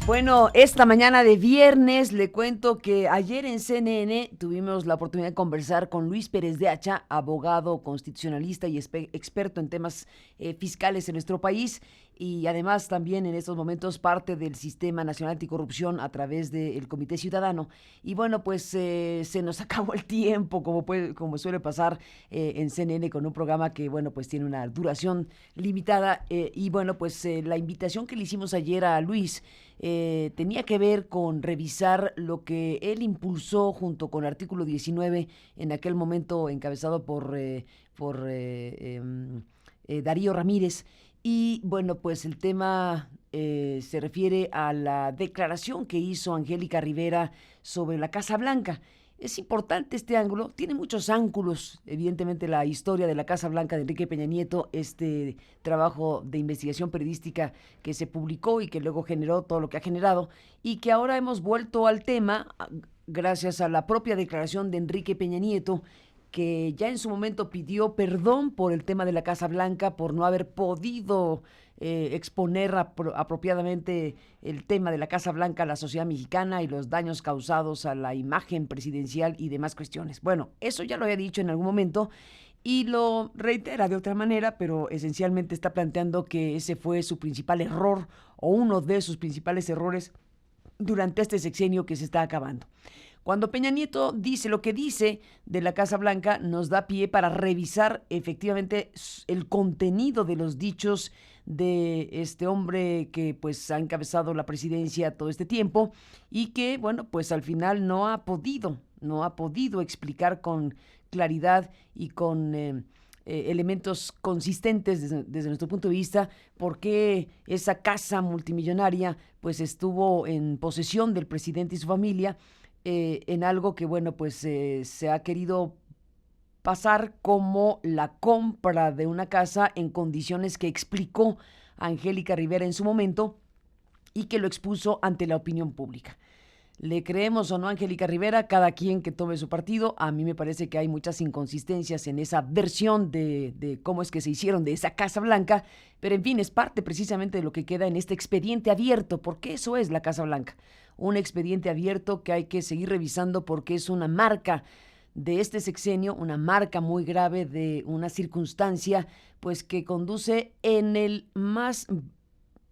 Bueno, esta mañana de viernes le cuento que ayer en CNN tuvimos la oportunidad de conversar con Luis Pérez de Hacha, abogado constitucionalista y experto en temas fiscales en nuestro país y además también en estos momentos parte del Sistema Nacional Anticorrupción a través del Comité Ciudadano. Y bueno, pues se nos acabó el tiempo, como suele pasar en CNN con un programa que, bueno, pues tiene una duración limitada. Y bueno, pues la invitación que le hicimos ayer a Luis tenía que ver con revisar lo que él impulsó junto con Artículo 19, en aquel momento encabezado por Darío Ramírez. Y bueno, pues el tema se refiere a la declaración que hizo Angélica Rivera sobre la Casa Blanca. Es importante este ángulo, tiene muchos ángulos, evidentemente la historia de la Casa Blanca de Enrique Peña Nieto, este trabajo de investigación periodística que se publicó y que luego generó todo lo que ha generado y que ahora hemos vuelto al tema gracias a la propia declaración de Enrique Peña Nieto, que ya en su momento pidió perdón por el tema de la Casa Blanca, por no haber podido exponer apropiadamente el tema de la Casa Blanca a la sociedad mexicana y los daños causados a la imagen presidencial y demás cuestiones. Bueno, eso ya lo había dicho en algún momento y lo reitera de otra manera, pero esencialmente está planteando que ese fue su principal error o uno de sus principales errores durante este sexenio que se está acabando. Cuando Peña Nieto dice lo que dice de la Casa Blanca, nos da pie para revisar efectivamente el contenido de los dichos de este hombre que pues ha encabezado la presidencia todo este tiempo y que, bueno, pues al final no ha podido explicar con claridad y con elementos consistentes desde nuestro punto de vista, por qué esa casa multimillonaria pues estuvo en posesión del presidente y su familia, en algo que, bueno, pues se ha querido pasar como la compra de una casa en condiciones que explicó Angélica Rivera en su momento y que lo expuso ante la opinión pública. Le creemos o no a Angélica Rivera, cada quien que tome su partido. A mí me parece que hay muchas inconsistencias en esa versión de cómo es que se hicieron de esa Casa Blanca, pero en fin, es parte precisamente de lo que queda en este expediente abierto, porque eso es la Casa Blanca, un expediente abierto que hay que seguir revisando porque es una marca de este sexenio, una marca muy grave de una circunstancia pues que conduce en el más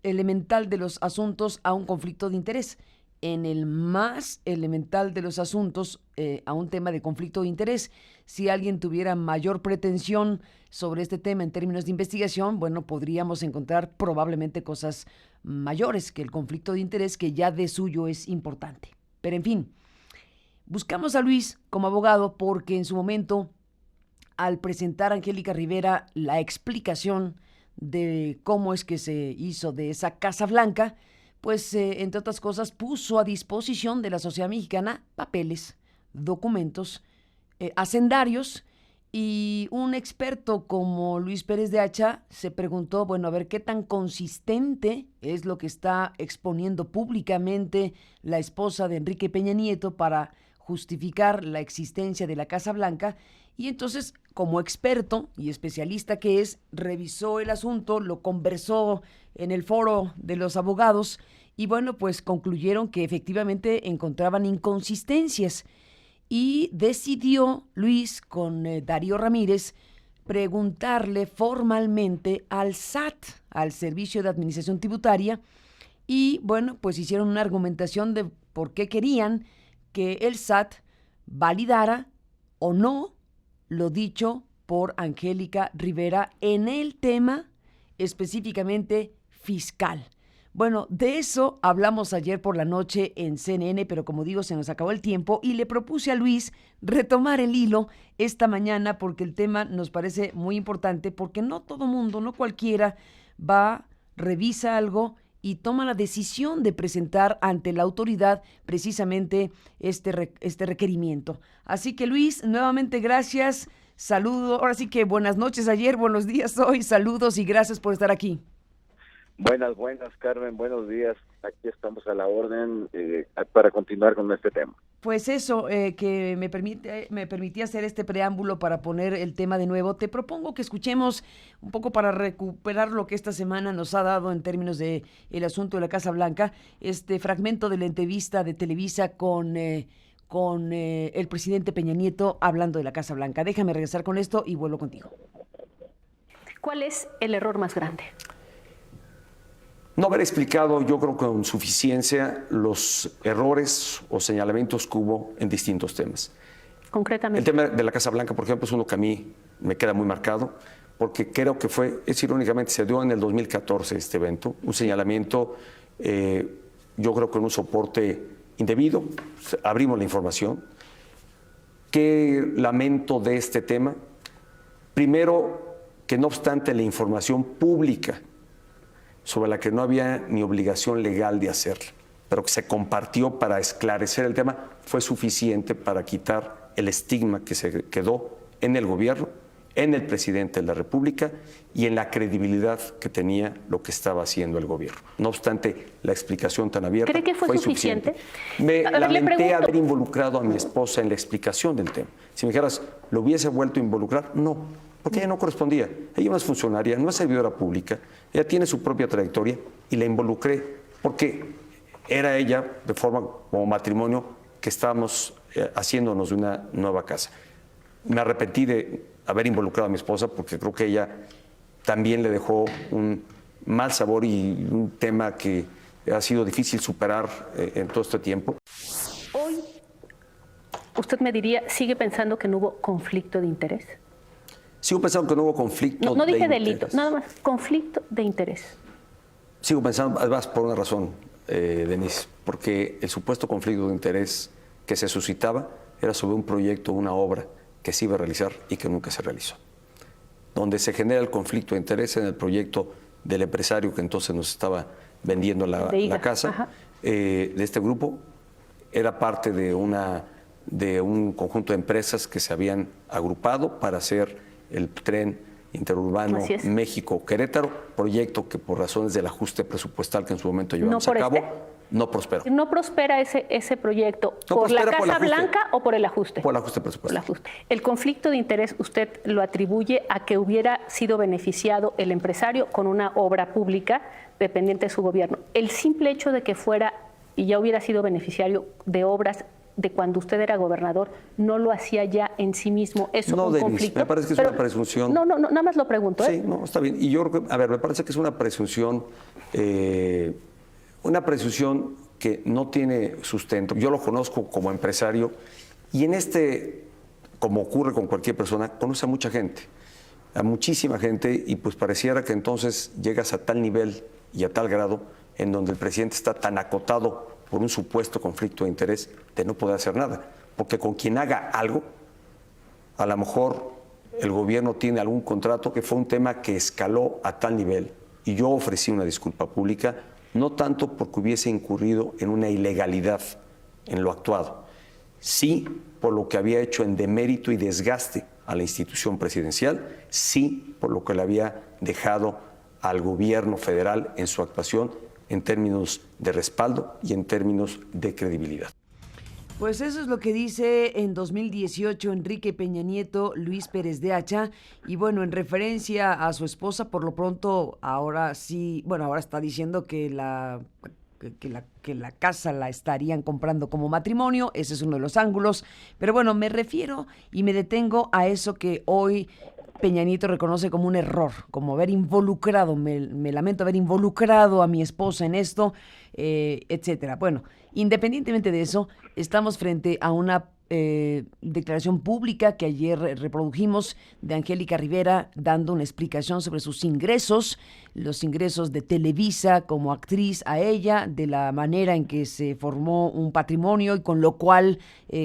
elemental de los asuntos a un conflicto de interés, en el más elemental de los asuntos a un tema de conflicto de interés. Si alguien tuviera mayor pretensión sobre este tema en términos de investigación, bueno, podríamos encontrar probablemente cosas mayores que el conflicto de interés, que ya de suyo es importante. Pero en fin, buscamos a Luis como abogado porque en su momento, al presentar a Angélica Rivera la explicación de cómo es que se hizo de esa Casa Blanca, pues entre otras cosas puso a disposición de la sociedad mexicana papeles, documentos, hacendarios, y un experto como Luis Pérez de Hacha se preguntó, bueno, a ver qué tan consistente es lo que está exponiendo públicamente la esposa de Enrique Peña Nieto para justificar la existencia de la Casa Blanca. Y entonces, como experto y especialista que es, revisó el asunto, lo conversó en el foro de los abogados y bueno, pues concluyeron que efectivamente encontraban inconsistencias y decidió Luis con Darío Ramírez preguntarle formalmente al SAT, al Servicio de Administración Tributaria, y bueno, pues hicieron una argumentación de por qué querían que el SAT validara o no lo dicho por Angélica Rivera en el tema específicamente fiscal. Bueno, de eso hablamos ayer por la noche en CNN, pero como digo, se nos acabó el tiempo y le propuse a Luis retomar el hilo esta mañana porque el tema nos parece muy importante, porque no todo mundo, no cualquiera va, revisa algo y toma la decisión de presentar ante la autoridad precisamente este requerimiento. Así que Luis, nuevamente gracias, saludo, ahora sí que buenas noches ayer, buenos días hoy, saludos y gracias por estar aquí. Buenas, Carmen, buenos días. Aquí estamos a la orden para continuar con este tema. Pues eso, que me permitía hacer este preámbulo para poner el tema de nuevo. Te propongo que escuchemos un poco para recuperar lo que esta semana nos ha dado en términos de el asunto de la Casa Blanca, este fragmento de la entrevista de Televisa con el presidente Peña Nieto hablando de la Casa Blanca. Déjame regresar con esto y vuelvo contigo. ¿Cuál es el error más grande? No haber explicado, yo creo, con suficiencia los errores o señalamientos que hubo en distintos temas. Concretamente. El tema de la Casa Blanca, por ejemplo, es uno que a mí me queda muy marcado, porque creo que irónicamente, se dio en el 2014 este evento, un señalamiento, yo creo, con un soporte indebido. Abrimos la información. ¿Qué lamento de este tema? Primero, que no obstante la información pública, sobre la que no había ni obligación legal de hacerlo, pero que se compartió para esclarecer el tema, fue suficiente para quitar el estigma que se quedó en el gobierno, en el presidente de la República y en la credibilidad que tenía lo que estaba haciendo el gobierno. No obstante, la explicación tan abierta ¿cree que fue suficiente. Me lamenté haber involucrado a mi esposa en la explicación del tema. Si me dijeras, ¿lo hubiese vuelto a involucrar? No. Porque ella no correspondía. Ella no es funcionaria, no es servidora pública, ella tiene su propia trayectoria y la involucré porque era ella, de forma como matrimonio, que estábamos haciéndonos de una nueva casa. Me arrepentí de haber involucrado a mi esposa porque creo que ella también le dejó un mal sabor y un tema que ha sido difícil superar en todo este tiempo. Hoy, usted me diría, ¿sigue pensando que no hubo conflicto de interés? Sigo pensando que no hubo conflicto no de dije interés. delito, nada más, conflicto de interés. Sigo pensando, además, por una razón, Denise, porque el supuesto conflicto de interés que se suscitaba era sobre un proyecto, una obra que se iba a realizar y que nunca se realizó. Donde se genera el conflicto de interés en el proyecto del empresario que entonces nos estaba vendiendo la casa, de este grupo, era parte de un conjunto de empresas que se habían agrupado para hacer el tren interurbano México-Querétaro, proyecto que por razones del ajuste presupuestal que en su momento llevamos a cabo, no prosperó. ¿No prospera ese proyecto por la Casa Blanca o por el ajuste? Por el ajuste presupuestal. Por el ajuste. El conflicto de interés usted lo atribuye a que hubiera sido beneficiado el empresario con una obra pública dependiente de su gobierno. El simple hecho de que fuera y ya hubiera sido beneficiario de obras de cuando usted era gobernador, no lo hacía ya en sí mismo. ¿Es un conflicto? Me parece que es una presunción. No, nada más lo pregunto. Sí, no, está bien. Y yo creo que, me parece que es una presunción que no tiene sustento. Yo lo conozco como empresario y como ocurre con cualquier persona, conoce a mucha gente, a muchísima gente, y pues pareciera que entonces llegas a tal nivel y a tal grado en donde el presidente está tan acotado por un supuesto conflicto de interés de no poder hacer nada, porque con quien haga algo, a lo mejor el gobierno tiene algún contrato, que fue un tema que escaló a tal nivel, y yo ofrecí una disculpa pública, no tanto porque hubiese incurrido en una ilegalidad en lo actuado, sí por lo que había hecho en demérito y desgaste a la institución presidencial, sí por lo que le había dejado al gobierno federal en su actuación en términos de respaldo y en términos de credibilidad. Pues eso es lo que dice en 2018 Enrique Peña Nieto, Luis Pérez de Hacha, y bueno, en referencia a su esposa, por lo pronto, ahora sí, bueno, ahora está diciendo que la casa la estarían comprando como matrimonio, ese es uno de los ángulos, pero bueno, me refiero y me detengo a eso que hoy Peña Nieto reconoce como un error, como haber involucrado, me lamento haber involucrado a mi esposa en esto, etcétera. Bueno, independientemente de eso, estamos frente a una declaración pública que ayer reprodujimos de Angélica Rivera dando una explicación sobre sus ingresos, los ingresos de Televisa como actriz a ella, de la manera en que se formó un patrimonio y con lo cual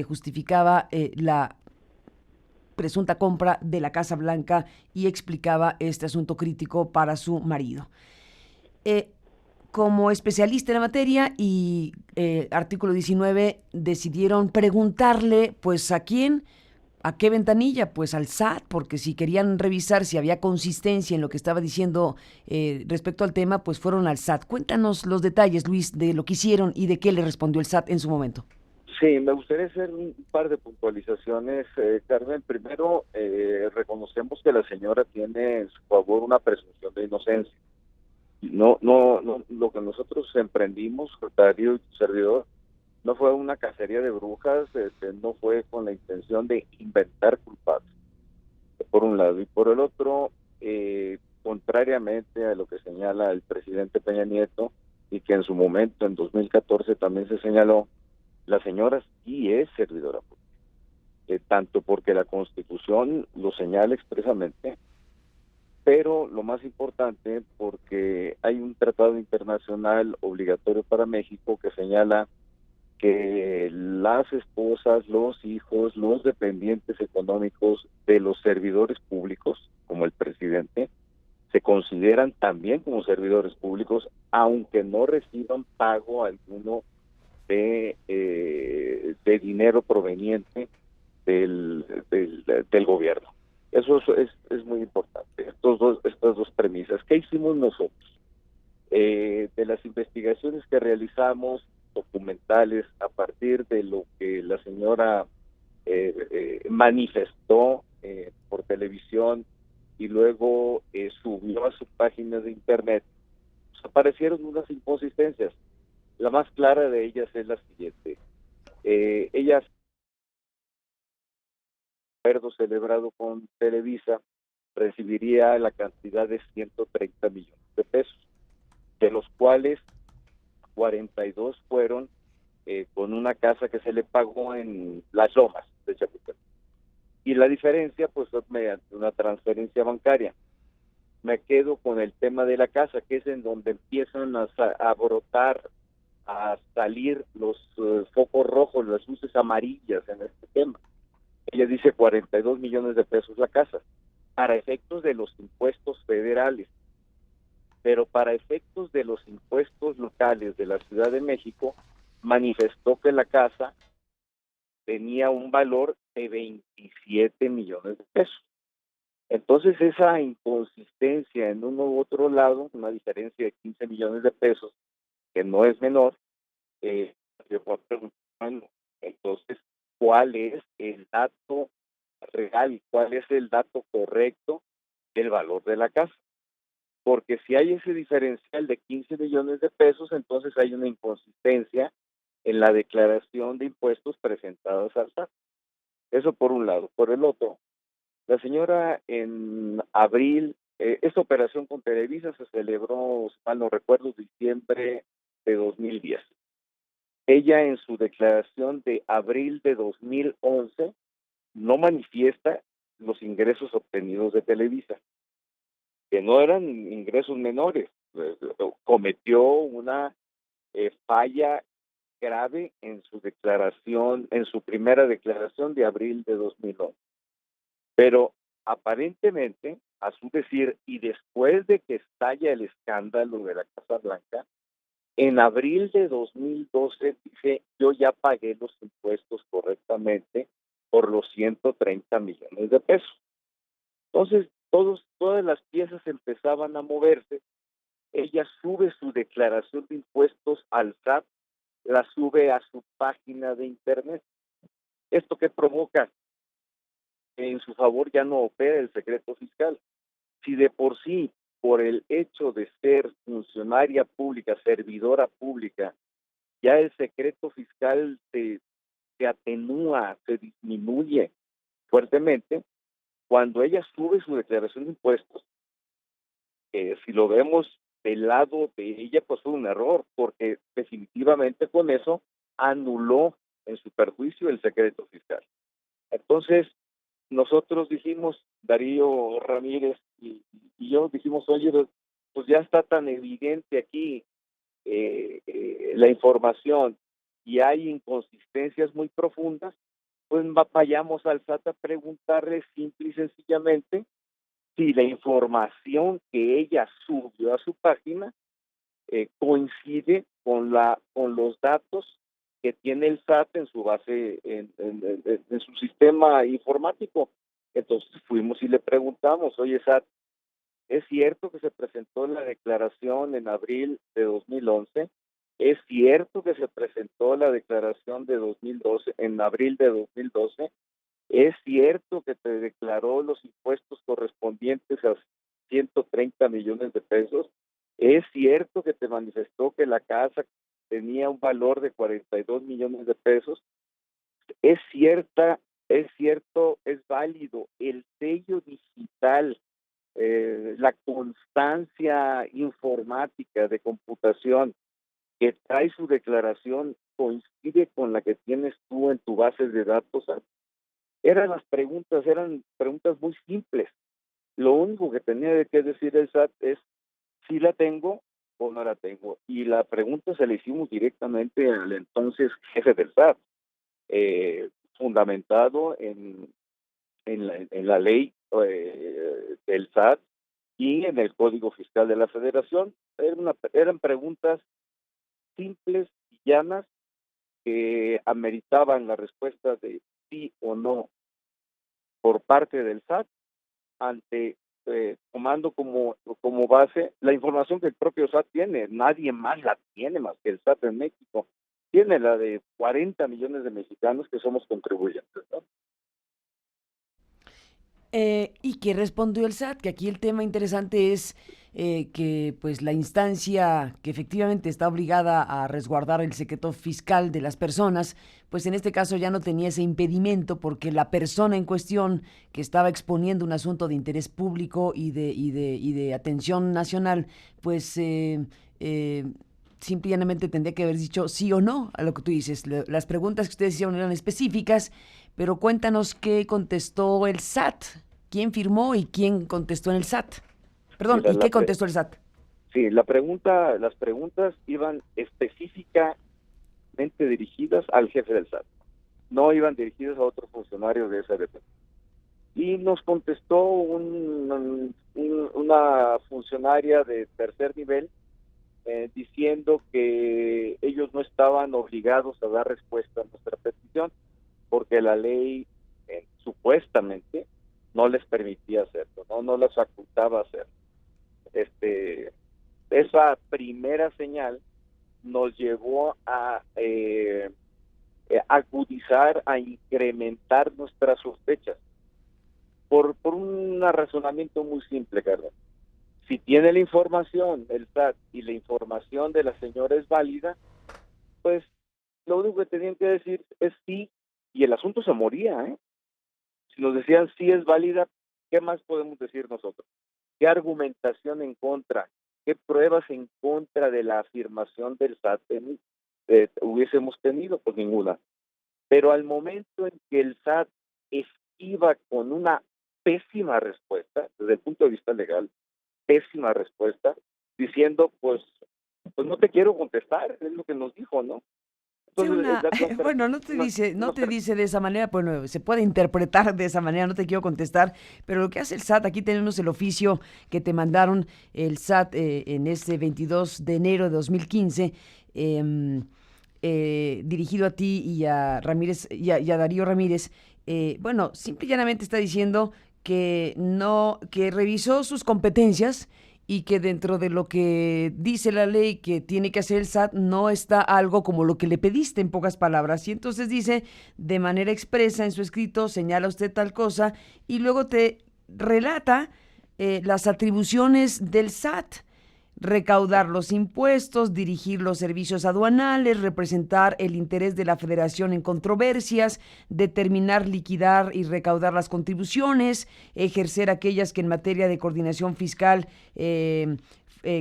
justificaba la presunta compra de la Casa Blanca y explicaba este asunto crítico para su marido. Como especialista en la materia y artículo 19 decidieron preguntarle, pues, ¿a quién? ¿A qué ventanilla? Pues al SAT, porque si querían revisar si había consistencia en lo que estaba diciendo respecto al tema, pues fueron al SAT. Cuéntanos los detalles, Luis, de lo que hicieron y de qué le respondió el SAT en su momento. Sí, me gustaría hacer un par de puntualizaciones, Carmen. Primero, reconocemos que la señora tiene en su favor una presunción de inocencia. No, lo que nosotros emprendimos, Darío y tu servidor, no fue una cacería de brujas, no fue con la intención de inventar culpables, por un lado. Y por el otro, contrariamente a lo que señala el presidente Peña Nieto, y que en su momento, en 2014, también se señaló, la señora sí es servidora pública, tanto porque la Constitución lo señala expresamente, pero lo más importante porque hay un tratado internacional obligatorio para México que señala que las esposas, los hijos, los dependientes económicos de los servidores públicos, como el presidente, se consideran también como servidores públicos, aunque no reciban pago alguno de dinero proveniente del gobierno. Eso es muy importante. Estas dos premisas. ¿Qué hicimos nosotros? De las investigaciones que realizamos, documentales, a partir de lo que la señora manifestó por televisión y luego subió a su página de internet, pues aparecieron unas inconsistencias. La más clara de ellas es la siguiente. Ella, acuerdo celebrado con Televisa, recibiría la cantidad de 130 millones de pesos, de los cuales 42 fueron con una casa que se le pagó en Las Lomas de Chapultepec. Y la diferencia, pues, fue mediante una transferencia bancaria. Me quedo con el tema de la casa, que es en donde empiezan a brotar, a salir los focos rojos, las luces amarillas en este tema. Ella dice 42 millones de pesos la casa, para efectos de los impuestos federales, pero para efectos de los impuestos locales de la Ciudad de México, manifestó que la casa tenía un valor de 27 millones de pesos. Entonces, esa inconsistencia en uno u otro lado, una diferencia de 15 millones de pesos, que no es menor, yo puedo preguntar, bueno, entonces, ¿cuál es el dato real? ¿Cuál es el dato correcto del valor de la casa? Porque si hay ese diferencial de 15 millones de pesos, entonces hay una inconsistencia en la declaración de impuestos presentadas al SAT. Eso por un lado. Por el otro, la señora en abril, esta operación con Televisa se celebró, si mal no recuerdo, diciembre de 2010. Ella en su declaración de abril de 2011 no manifiesta los ingresos obtenidos de Televisa, que no eran ingresos menores. Cometió una falla grave en su declaración, en su primera declaración de abril de 2011. Pero aparentemente, a su decir, y después de que estalla el escándalo de la Casa Blanca, en abril de 2012 dice, yo ya pagué los impuestos correctamente por los 130 millones de pesos. Entonces, todas las piezas empezaban a moverse. Ella sube su declaración de impuestos al SAT, la sube a su página de internet. ¿Esto qué provoca? Que en su favor ya no opera el secreto fiscal. Si de por sí, por el hecho de ser funcionaria pública, servidora pública, ya el secreto fiscal se atenúa, se disminuye fuertemente, cuando ella sube su declaración de impuestos, si lo vemos del lado de ella, pues fue un error, porque definitivamente con eso anuló en su perjuicio el secreto fiscal. Entonces, nosotros dijimos, Darío Ramírez y yo dijimos, oye, pues ya está tan evidente aquí la información y hay inconsistencias muy profundas, pues vayamos al SAT a preguntarle simple y sencillamente si la información que ella subió a su página coincide con los datos que tiene el SAT en su base, en su sistema informático. Entonces fuimos y le preguntamos, oye SAT, ¿es cierto que se presentó la declaración en abril de 2011 Es cierto que se presentó la declaración de 2012, en abril de 2012. Es cierto que te declaró los impuestos correspondientes a 130 millones de pesos. Es cierto que te manifestó que la casa tenía un valor de 42 millones de pesos. Es cierto, es válido el sello digital, la constancia informática de computación que trae su declaración coincide con la que tienes tú en tu base de datos. Eran preguntas muy simples. Lo único que tenía que decir el SAT es si la tengo o no la tengo. Y la pregunta se la hicimos directamente al entonces jefe del SAT, fundamentado en la ley del SAT y en el Código Fiscal de la Federación. Eran preguntas simples y llanas que ameritaban la respuesta de sí o no por parte del SAT, ante tomando como base la información que el propio SAT tiene. Nadie más la tiene más que el SAT en México. Tiene la de 40 millones de mexicanos que somos contribuyentes, ¿no? ¿Y qué respondió el SAT? Que aquí el tema interesante es que pues la instancia que efectivamente está obligada a resguardar el secreto fiscal de las personas, pues en este caso ya no tenía ese impedimento porque la persona en cuestión que estaba exponiendo un asunto de interés público y de atención nacional, pues simplemente tendría que haber dicho sí o no a lo que tú dices. Las preguntas que ustedes hicieron eran específicas, pero cuéntanos qué contestó el SAT. ¿Quién firmó y quién contestó en el SAT? Perdón, Mira, ¿y qué contestó el SAT? Sí, las preguntas iban específicamente dirigidas al jefe del SAT. No iban dirigidas a otro funcionario de SADP. Y nos contestó una funcionaria de tercer nivel diciendo que ellos no estaban obligados a dar respuesta a nuestra petición porque la ley supuestamente no les permitía hacerlo, no les facultaba hacerlo. Esa primera señal nos llevó a agudizar, a incrementar nuestras sospechas por un razonamiento muy simple, Carlos. Si tiene la información el SAT y la información de la señora es válida, pues lo único que tenían que decir es sí, y el asunto se moría, ¿eh? Si nos decían sí es válida, ¿qué más podemos decir nosotros? ¿Qué argumentación en contra? ¿Qué pruebas en contra de la afirmación del SAT hubiésemos tenido? Pues ninguna. Pero al momento en que el SAT esquiva con una pésima respuesta, desde el punto de vista legal, pésima respuesta, diciendo, pues no te quiero contestar, es lo que nos dijo, ¿no? Entonces, bueno, no te dice de esa manera, bueno, se puede interpretar de esa manera, no te quiero contestar, pero lo que hace el SAT, aquí tenemos el oficio que te mandaron el SAT en este 22 de enero de 2015, dirigido a ti y a Ramírez y a Darío Ramírez. Bueno, simple y llanamente está diciendo que revisó sus competencias y que dentro de lo que dice la ley que tiene que hacer el SAT no está algo como lo que le pediste, en pocas palabras. Y entonces dice de manera expresa en su escrito, señala usted tal cosa, y luego te relata las atribuciones del SAT: recaudar los impuestos, dirigir los servicios aduanales, representar el interés de la Federación en controversias, determinar, liquidar y recaudar las contribuciones, ejercer aquellas que en materia de coordinación fiscal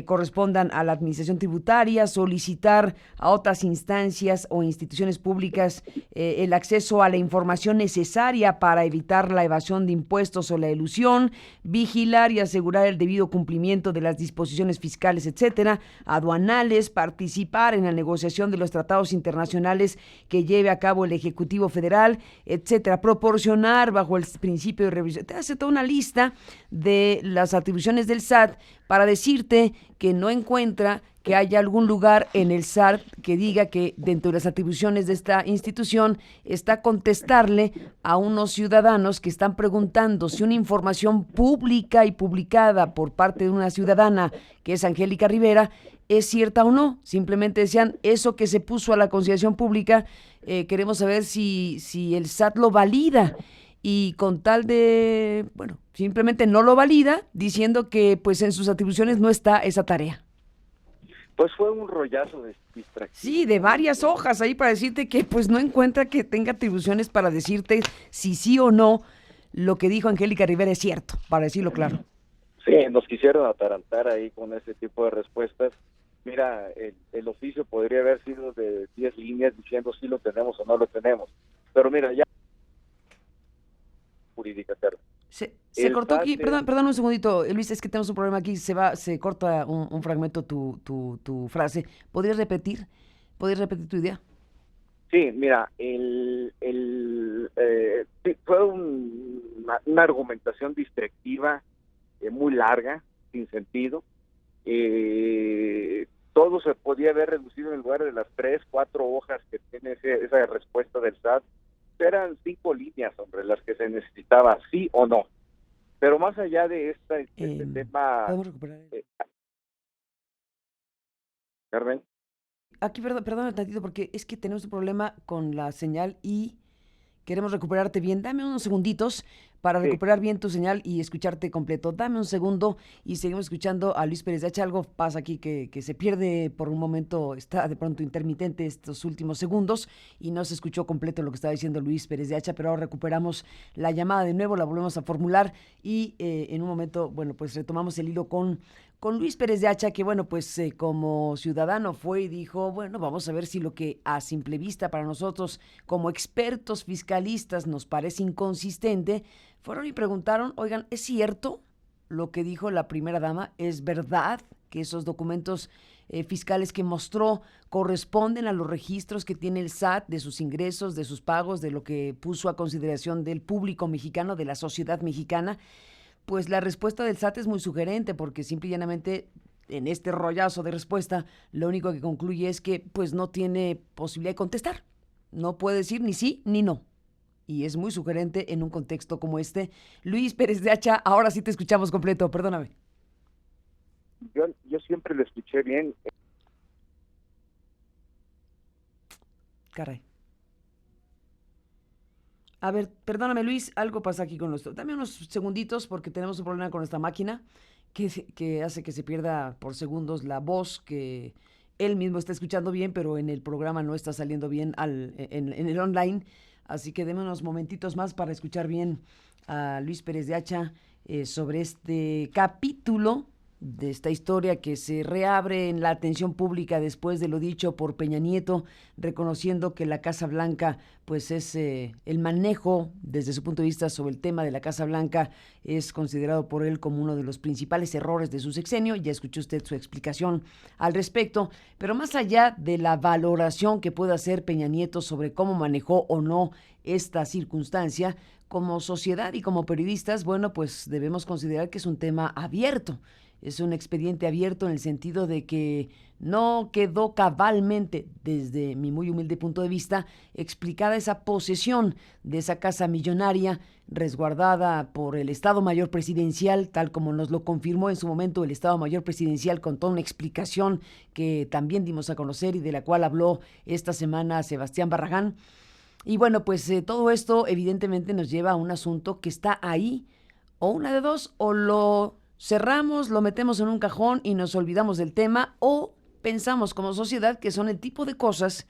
correspondan a la administración tributaria, solicitar a otras instancias o instituciones públicas el acceso a la información necesaria para evitar la evasión de impuestos o la elusión, vigilar y asegurar el debido cumplimiento de las disposiciones fiscales, etcétera, aduanales, participar en la negociación de los tratados internacionales que lleve a cabo el Ejecutivo Federal, etcétera, proporcionar bajo el principio de revisión. Te hace toda una lista de las atribuciones del SAT para decirte que no encuentra que haya algún lugar en el SAT que diga que dentro de las atribuciones de esta institución está contestarle a unos ciudadanos que están preguntando si una información pública y publicada por parte de una ciudadana, que es Angélica Rivera, es cierta o no. Simplemente decían, eso que se puso a la consideración pública, queremos saber si el SAT lo valida. Y con tal de, bueno, simplemente no lo valida, diciendo que pues en sus atribuciones no está esa tarea. Pues fue un rollazo de distracción. Sí, de varias hojas ahí para decirte que pues no encuentra que tenga atribuciones para decirte si sí o no lo que dijo Angélica Rivera es cierto, para decirlo claro. Sí, nos quisieron atarantar ahí con ese tipo de respuestas. Mira, el oficio podría haber sido de 10 líneas diciendo si lo tenemos o no lo tenemos. Pero mira, ya jurídica, Carlos. Se cortó aquí, perdón un segundito, Luis, es que tenemos un problema aquí, se corta un fragmento tu frase. ¿Podrías repetir tu idea? Sí, mira, fue una argumentación distractiva muy larga, sin sentido. Todo se podía haber reducido en lugar de las 3, 4 hojas que tiene esa respuesta del SAT. Eran 5 líneas, hombre, las que se necesitaba, sí o no. Pero más allá de este tema... ¿Podemos recuperar? Carmen. Aquí, perdón un tantito, porque es que tenemos un problema con la señal y queremos recuperarte bien. Dame unos segunditos para recuperar bien tu señal y escucharte completo. Dame un segundo y seguimos escuchando a Luis Pérez de Hacha. Algo pasa aquí que se pierde por un momento, está de pronto intermitente estos últimos segundos y no se escuchó completo lo que estaba diciendo Luis Pérez de Hacha, pero ahora recuperamos la llamada de nuevo, la volvemos a formular y en un momento, bueno, pues retomamos el hilo con Luis Pérez de Hacha, que bueno, pues como ciudadano fue y dijo, bueno, vamos a ver si lo que a simple vista para nosotros como expertos fiscalistas nos parece inconsistente, fueron y preguntaron, oigan, ¿es cierto lo que dijo la primera dama? ¿Es verdad que esos documentos fiscales que mostró corresponden a los registros que tiene el SAT de sus ingresos, de sus pagos, de lo que puso a consideración del público mexicano, de la sociedad mexicana? Pues la respuesta del SAT es muy sugerente porque simple y llanamente en este rollazo de respuesta lo único que concluye es que pues no tiene posibilidad de contestar. No puede decir ni sí ni no. Y es muy sugerente en un contexto como este. Luis Pérez de Hacha, ahora sí te escuchamos completo, perdóname. Yo siempre lo escuché bien. Caray. A ver, perdóname Luis, algo pasa aquí con nuestro... Dame unos segunditos porque tenemos un problema con esta máquina que hace que se pierda por segundos la voz que él mismo está escuchando bien, pero en el programa no está saliendo bien en el online. Así que deme unos momentitos más para escuchar bien a Luis Pérez de Hacha sobre este capítulo de esta historia que se reabre en la atención pública después de lo dicho por Peña Nieto, reconociendo que la Casa Blanca, pues es el manejo desde su punto de vista sobre el tema de la Casa Blanca es considerado por él como uno de los principales errores de su sexenio. Ya escuchó usted su explicación al respecto, pero más allá de la valoración que pueda hacer Peña Nieto sobre cómo manejó o no esta circunstancia, como sociedad y como periodistas, bueno, pues debemos considerar que es un tema abierto. Es un expediente abierto en el sentido de que no quedó cabalmente, desde mi muy humilde punto de vista, explicada esa posesión de esa casa millonaria resguardada por el Estado Mayor Presidencial, tal como nos lo confirmó en su momento el Estado Mayor Presidencial con toda una explicación que también dimos a conocer y de la cual habló esta semana Sebastián Barragán. Y bueno, pues todo esto evidentemente nos lleva a un asunto que está ahí, o una de dos, o lo cerramos, lo metemos en un cajón y nos olvidamos del tema, o pensamos como sociedad que son el tipo de cosas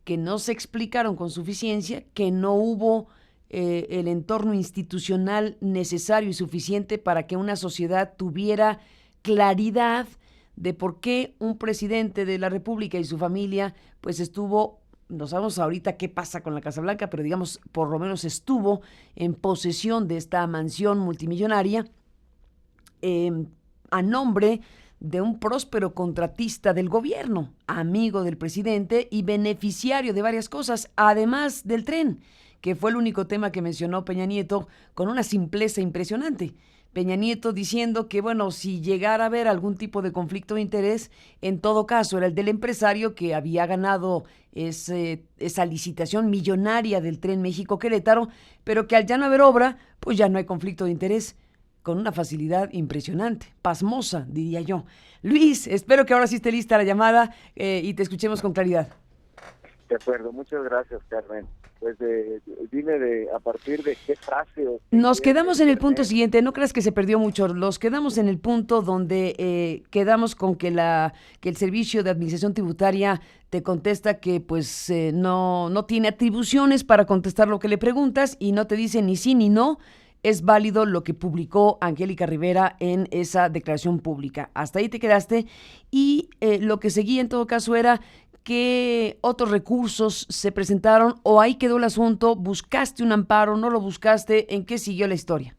que no se explicaron con suficiencia, que no hubo el entorno institucional necesario y suficiente para que una sociedad tuviera claridad de por qué un presidente de la República y su familia pues estuvo, no sabemos ahorita qué pasa con la Casa Blanca, pero digamos por lo menos estuvo en posesión de esta mansión multimillonaria a nombre de un próspero contratista del gobierno, amigo del presidente y beneficiario de varias cosas, además del tren, que fue el único tema que mencionó Peña Nieto con una simpleza impresionante. Peña Nieto diciendo que, bueno, si llegara a haber algún tipo de conflicto de interés, en todo caso era el del empresario que había ganado esa licitación millonaria del Tren México-Querétaro, pero que al ya no haber obra, pues ya no hay conflicto de interés, con una facilidad impresionante, pasmosa, diría yo. Luis, espero que ahora sí esté lista la llamada y te escuchemos con claridad. De acuerdo, muchas gracias, Carmen. Pues dime a partir de qué frase o qué Nos quieres quedamos en el punto detener. siguiente, no creas que se perdió mucho, nos quedamos en el punto donde quedamos con que que el Servicio de Administración Tributaria te contesta que pues no tiene atribuciones para contestar lo que le preguntas y no te dice ni sí ni no. Es válido lo que publicó Angélica Rivera en esa declaración pública. Hasta ahí te quedaste y lo que seguía en todo caso era qué otros recursos se presentaron o ahí quedó el asunto, buscaste un amparo, no lo buscaste, ¿en qué siguió la historia?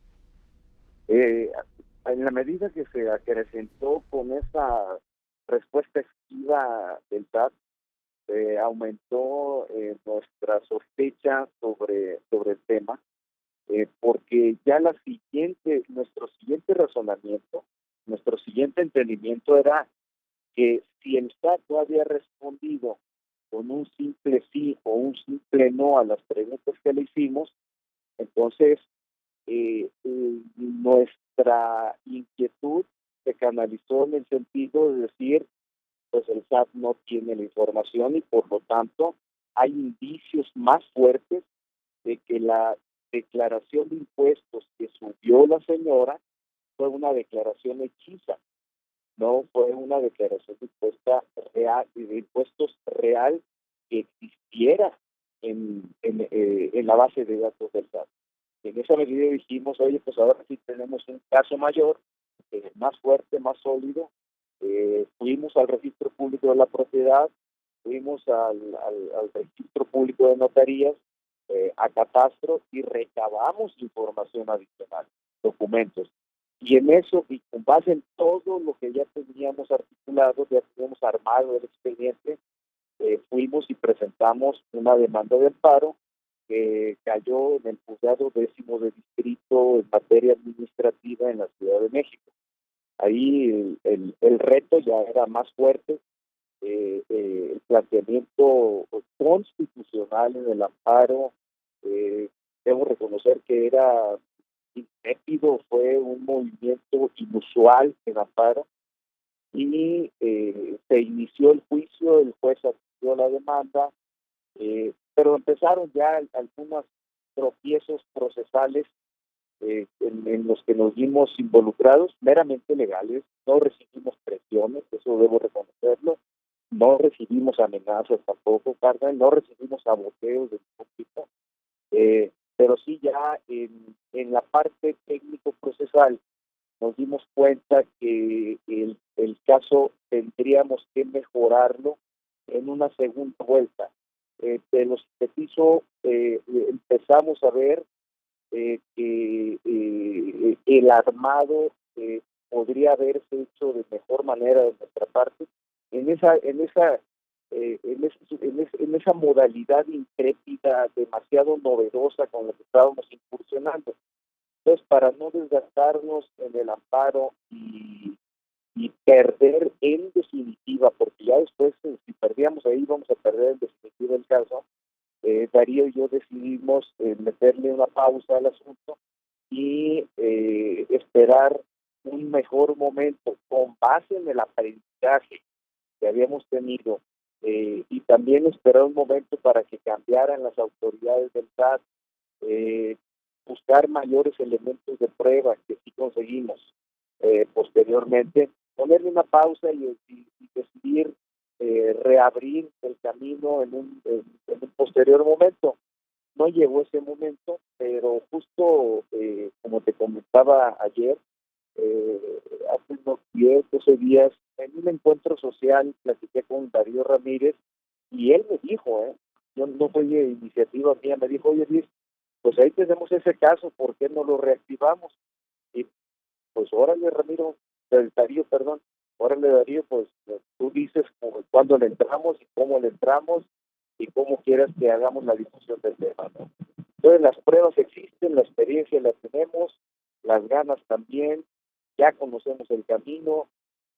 En la medida que se acrecentó con esa respuesta esquiva del SAT, aumentó nuestra sospecha sobre el tema, porque ya nuestro siguiente razonamiento, nuestro siguiente entendimiento era que si el SAT no había respondido con un simple sí o un simple no a las preguntas que le hicimos, entonces nuestra inquietud se canalizó en el sentido de decir, pues el SAT no tiene la información y por lo tanto hay indicios más fuertes de que la declaración de impuestos que subió la señora fue una declaración hechiza, no fue una declaración de impuestos real que existiera en la base de datos del SAT. En esa medida dijimos, oye, pues ahora sí tenemos un caso mayor, más fuerte, más sólido. Fuimos al registro público de la propiedad, fuimos al registro público de notarías, a catastro y recabamos información adicional, documentos. Y en eso, y con base en todo lo que ya teníamos articulado, ya teníamos armado el expediente, fuimos y presentamos una demanda de amparo que cayó en el juzgado 10º de distrito en materia administrativa en la Ciudad de México. Ahí el reto ya era más fuerte, el planteamiento constitucional en el amparo, debo reconocer que era intrépido, fue un movimiento inusual en amparo y se inició el juicio, el juez admitió la demanda, pero empezaron ya algunos tropiezos procesales en los que nos vimos involucrados, meramente legales. No recibimos presiones, eso debo reconocerlo, no recibimos amenazas tampoco, Carmen, no recibimos saboteos de ningún tipo, pero sí ya en la parte técnico-procesal nos dimos cuenta que el caso tendríamos que mejorarlo en una segunda vuelta. De los que empezamos a ver que el armado podría haberse hecho de mejor manera de nuestra parte en esa modalidad intrépida, demasiado novedosa con la que estábamos incursionando. Entonces, para no desgastarnos en el amparo y perder en definitiva, porque ya después, si perdíamos ahí, vamos a perder en definitiva el caso, Darío y yo decidimos meterle una pausa al asunto y esperar un mejor momento con base en el aprendizaje que habíamos tenido y también esperar un momento para que cambiaran las autoridades del SAT, buscar mayores elementos de prueba que sí conseguimos posteriormente, ponerle una pausa y decidir reabrir el camino en un posterior momento. No llegó ese momento, pero justo como te comentaba ayer, hace unos 10, 12 días, en un encuentro social platiqué con Darío Ramírez y él me dijo, yo no fue iniciativa mía, me dijo, oye Luis, pues ahí tenemos ese caso, ¿por qué no lo reactivamos? Y pues órale Darío, perdón, órale Darío, pues tú dices cuándo le entramos y cómo le entramos y cómo quieras que hagamos la difusión del tema, ¿no? Entonces las pruebas existen, la experiencia la tenemos, las ganas también, ya conocemos el camino.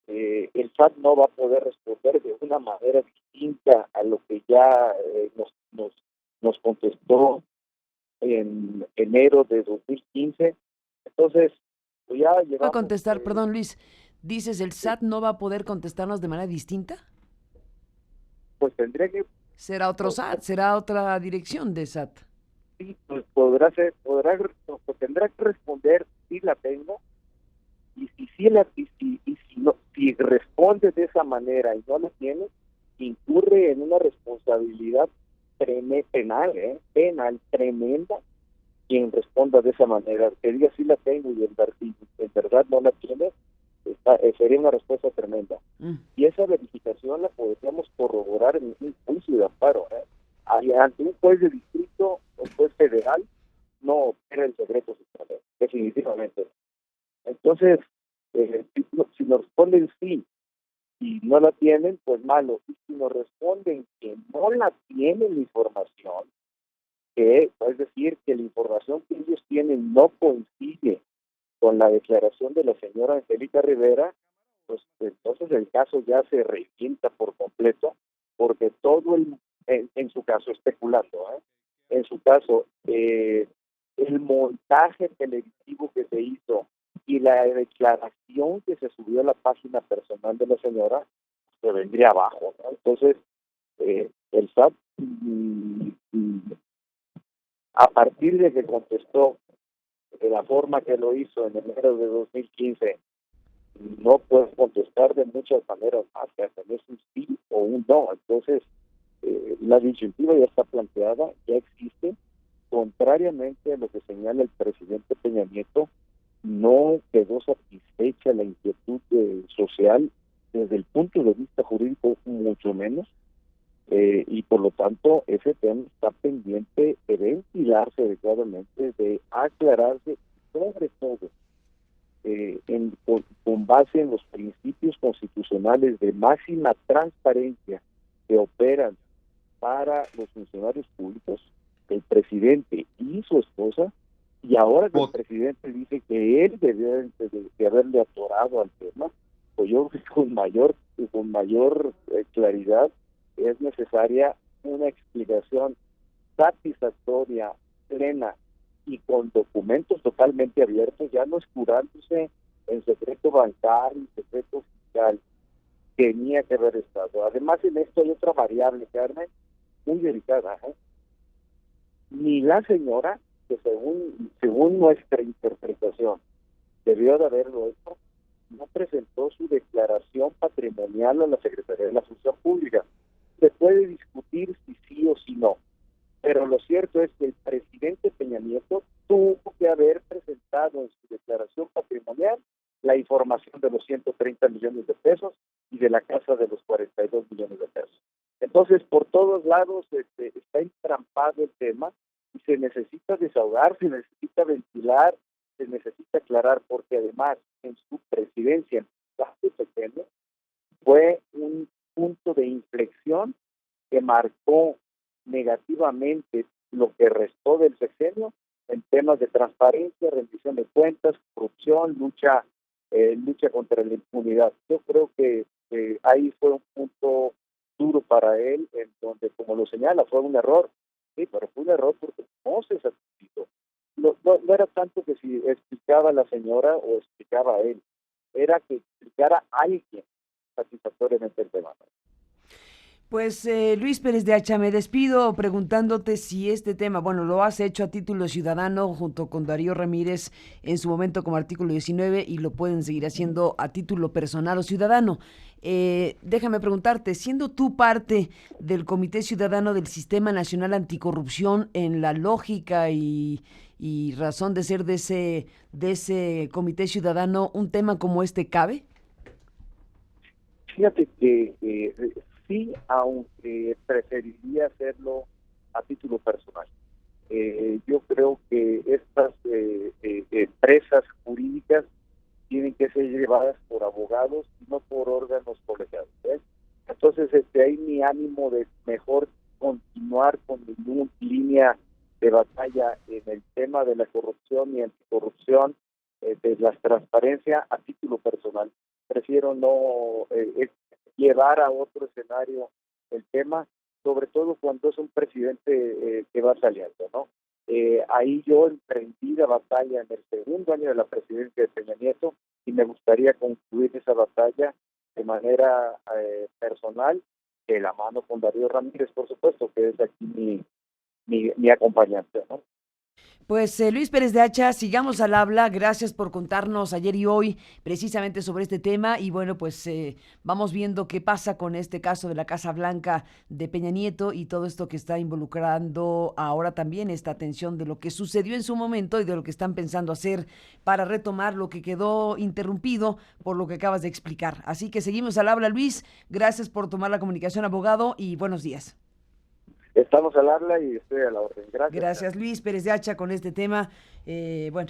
El SAT no va a poder responder de una manera distinta a lo que ya nos contestó en enero de 2015. Entonces, pues ya Va a llevamos, contestar, perdón Luis, dices el SAT no va a poder contestarnos de manera distinta. pues tendría que, Será otro SAT, será otra dirección de SAT. sí, pues tendrá que responder si la tengo, y si responde de esa manera y no la tiene, incurre en una responsabilidad penal, penal tremenda, quien responda de esa manera, que diga sí la tengo y en verdad no la tiene, sería una respuesta tremenda. Y esa verificación la podríamos corroborar en un juicio de amparo, ante un juez de distrito o juez federal. No era el secreto fiscal, definitivamente. Entonces, si nos responden sí y no la tienen, pues malo. Y si nos responden que no la tienen la información, que es decir, que la información que ellos tienen no coincide con la declaración de la señora Angélica Rivera, pues entonces el caso ya se revienta por completo, porque en su caso, especulando, en su caso, el montaje televisivo que se hizo y la declaración que se subió a la página personal de la señora, se vendría abajo, ¿no? Entonces, el SAT, a partir de que contestó de la forma que lo hizo en enero de 2015, no puedes contestar de muchas maneras más, que hasta es un sí o un no. Entonces, la disyuntiva ya está planteada, ya existe. Contrariamente a lo que señala el presidente Peña Nieto, no quedó satisfecha la inquietud social desde el punto de vista jurídico, mucho menos, y por lo tanto ese tema está pendiente de ventilarse adecuadamente, de aclararse, sobre todo con base en los principios constitucionales de máxima transparencia que operan para los funcionarios públicos, el presidente y su esposa. Y ahora que el presidente dice que él debió de haberle atorado al tema, pues yo creo que con mayor claridad es necesaria una explicación satisfactoria, plena y con documentos totalmente abiertos, ya no escudándose en secreto bancario y secreto fiscal. Tenía que haber estado. Además, en esto hay otra variable, Carmen, muy delicada. Ni la señora, que según nuestra interpretación debió de haberlo hecho, no presentó su declaración patrimonial a la Secretaría de la Función Pública. Se puede discutir si sí o si no, pero lo cierto es que el presidente Peña Nieto tuvo que haber presentado en su declaración patrimonial la información de los 130 millones de pesos y de la casa de los 42 millones de pesos. Entonces, por todos lados está entrampado el tema y se necesita desahogar, se necesita ventilar, se necesita aclarar, porque además en su presidencia en el sexenio fue un punto de inflexión que marcó negativamente lo que restó del sexenio en temas de transparencia, rendición de cuentas, corrupción, lucha contra la impunidad. Yo creo que ahí fue un punto duro para él, en donde, como lo señala, fue un error. Sí, pero fue un error porque no se satisfizo. No era tanto que si explicaba la señora o explicaba él, era que explicara a alguien satisfactoriamente el tema. Pues Luis Pérez de Hacha, me despido preguntándote si este tema, bueno, lo has hecho a título ciudadano junto con Darío Ramírez en su momento como artículo 19 y lo pueden seguir haciendo a título personal o ciudadano. Déjame preguntarte, siendo tú parte del Comité Ciudadano del Sistema Nacional Anticorrupción, en la lógica y razón de ser de ese Comité Ciudadano, ¿un tema como este cabe? Fíjate que sí, aunque preferiría hacerlo a título personal. Yo creo que estas empresas jurídicas tienen que ser llevadas por abogados y no por órganos colegiados. Entonces, hay mi ánimo de mejor continuar con mi línea de batalla en el tema de la corrupción y anticorrupción de la transparencia a título personal. Prefiero no llevar a otro escenario el tema, sobre todo cuando es un presidente que va saliendo, ¿no? Ahí yo emprendí la batalla en el segundo año de la presidencia de Peña Nieto y me gustaría concluir esa batalla de manera personal, de la mano con Darío Ramírez, por supuesto, que es aquí mi acompañante, ¿no? Pues Luis Pérez de Hacha, sigamos al habla. Gracias por contarnos ayer y hoy precisamente sobre este tema. Y bueno, pues vamos viendo qué pasa con este caso de la Casa Blanca de Peña Nieto y todo esto que está involucrando ahora también esta atención de lo que sucedió en su momento y de lo que están pensando hacer para retomar lo que quedó interrumpido por lo que acabas de explicar. Así que seguimos al habla, Luis. Gracias por tomar la comunicación, abogado, y buenos días. Estamos al habla y estoy a la orden. Gracias. Gracias, Luis Pérez de Hacha, con este tema. Bueno.